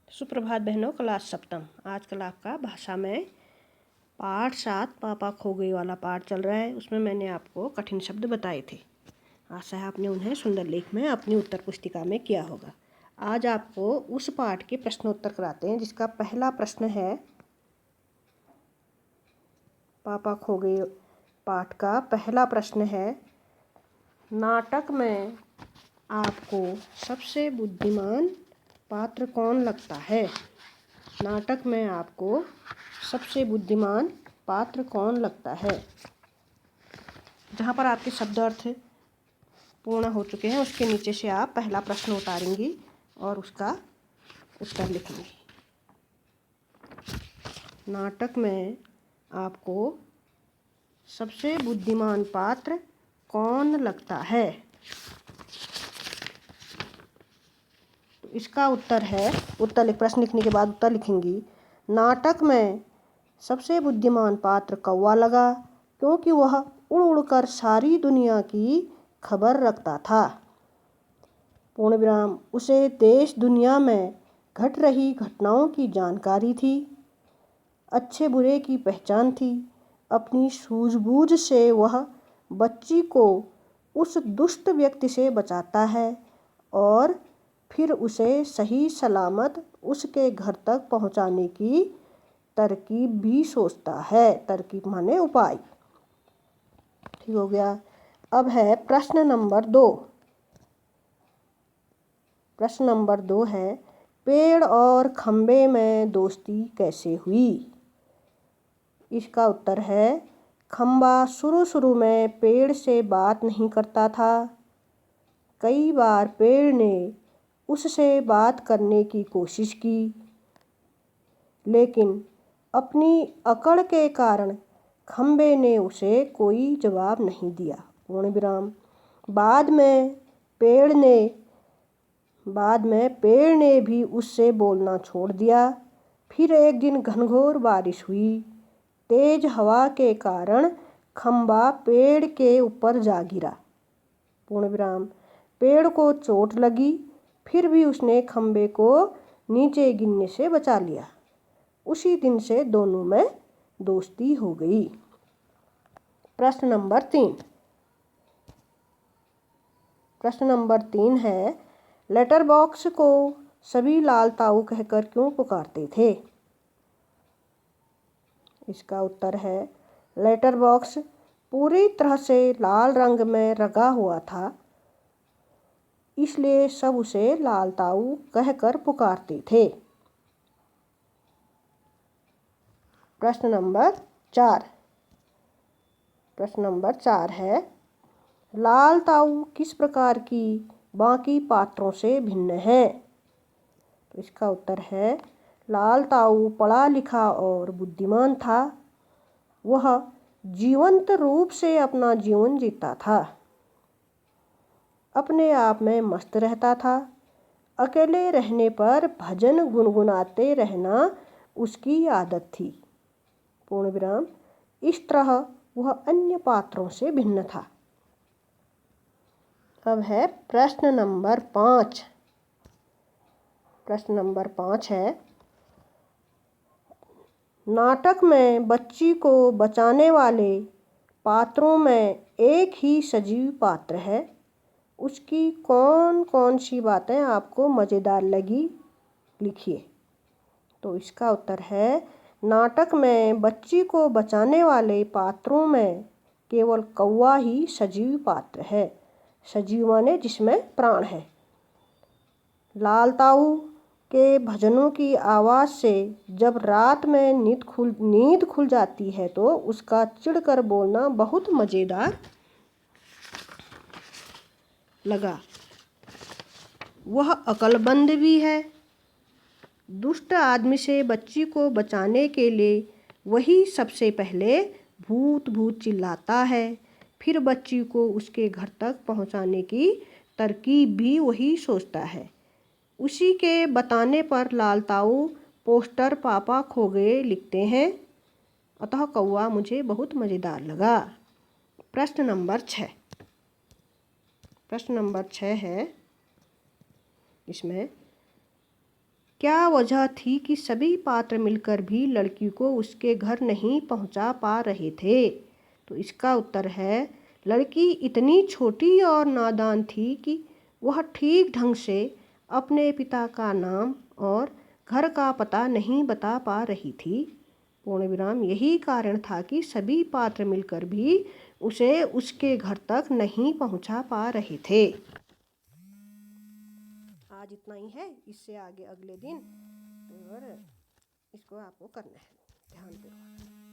सुप्रभात बहनों। क्लास सप्तम आज क्लास का भाषा में पाठ 7 पापा खो गई वाला पाठ चल रहा है। उसमें मैंने आपको कठिन शब्द बताए थे। आशा है आपने उन्हें सुंदर लेख में अपनी उत्तर पुस्तिका में किया होगा। आज आपको उस पाठ के प्रश्नोत्तर कराते हैं जिसका पहला प्रश्न है। पापा खो गई पाठ का पहला प्रश्न है, नाटक में आपको सबसे बुद्धिमान पात्र कौन लगता है? नाटक में आपको सबसे बुद्धिमान पात्र कौन लगता है? जहाँ पर आपके शब्द अर्थ पूर्ण हो चुके हैं उसके नीचे से आप पहला प्रश्न उतारेंगी और उसका उत्तर लिखेंगी। नाटक में आपको सबसे बुद्धिमान पात्र कौन लगता है? इसका उत्तर है, प्रश्न लिखने के बाद उत्तर लिखेंगी। नाटक में सबसे बुद्धिमान पात्र कौवा लगा क्योंकि वह उड़ उड़कर सारी दुनिया की खबर रखता था। पूर्ण विराम। उसे देश दुनिया में घट रही घटनाओं की जानकारी थी, अच्छे बुरे की पहचान थी। अपनी सूझबूझ से वह बच्ची को उस दुष्ट व्यक्ति से बचाता है और फिर उसे सही सलामत उसके घर तक पहुंचाने की तरकीब भी सोचता है। तरकीब माने उपाय। ठीक हो गया। अब है प्रश्न नंबर 2। प्रश्न नंबर 2 है, पेड़ और खंबे में दोस्ती कैसे हुई? इसका उत्तर है, खंबा शुरू में पेड़ से बात नहीं करता था। कई बार पेड़ ने उससे बात करने की कोशिश की, लेकिन अपनी अकड़ के कारण खंबे ने उसे कोई जवाब नहीं दिया। पूर्ण विराम। बाद में पेड़ ने भी उससे बोलना छोड़ दिया। फिर एक दिन घनघोर बारिश हुई। तेज हवा के कारण खंबा पेड़ के ऊपर जा गिरा। पूर्ण विराम। पेड़ को चोट लगी, फिर भी उसने खंबे को नीचे गिरने से बचा लिया। उसी दिन से दोनों में दोस्ती हो गई। प्रश्न नंबर 3। प्रश्न नंबर 3 है, लेटर बॉक्स को सभी लाल ताऊ कहकर क्यों पुकारते थे? इसका उत्तर है, लेटर बॉक्स पूरी तरह से लाल रंग में रंगा हुआ था, इसलिए सब उसे लाल ताऊ कहकर पुकारते थे। प्रश्न नंबर 4। प्रश्न नंबर 4 है, लाल ताऊ किस प्रकार की बाकी पात्रों से भिन्न है? तो इसका उत्तर है, लाल ताऊ पढ़ा लिखा और बुद्धिमान था। वह जीवंत रूप से अपना जीवन जीता था, अपने आप में मस्त रहता था। अकेले रहने पर भजन गुनगुनाते रहना उसकी आदत थी। पूर्ण विराम। इस तरह वह अन्य पात्रों से भिन्न था। अब है प्रश्न नंबर 5। प्रश्न नंबर 5 है, नाटक में बच्ची को बचाने वाले पात्रों में एक ही सजीव पात्र है। उसकी कौन कौन सी बातें आपको मज़ेदार लगी, लिखिए। तो इसका उत्तर है, नाटक में बच्ची को बचाने वाले पात्रों में केवल कौवा ही सजीव पात्र है। सजीव माने जिसमें प्राण है। लाल ताऊ के भजनों की आवाज़ से जब रात में नींद खुल जाती है तो उसका चिढ़कर बोलना बहुत मज़ेदार लगा। वह अक्लमंद भी है। दुष्ट आदमी से बच्ची को बचाने के लिए वही सबसे पहले भूत भूत चिल्लाता है। फिर बच्ची को उसके घर तक पहुंचाने की तरकीब भी वही सोचता है। उसी के बताने पर लाल ताऊ पोस्टर पापा खो गए लिखते हैं। अतः कौवा मुझे बहुत मज़ेदार लगा। प्रश्न नंबर 6। प्रश्न नंबर 6 है, इसमें क्या वजह थी कि सभी पात्र मिलकर भी लड़की को उसके घर नहीं पहुंचा पा रहे थे? तो इसका उत्तर है, लड़की इतनी छोटी और नादान थी कि वह ठीक ढंग से अपने पिता का नाम और घर का पता नहीं बता पा रही थी। पूर्ण विराम यही कारण था कि सभी पात्र मिलकर भी उसे उसके घर तक नहीं पहुंचा पा रहे थे। आज इतना ही है, इससे आगे अगले दिन और इसको आपको करना है ध्यानपूर्वक।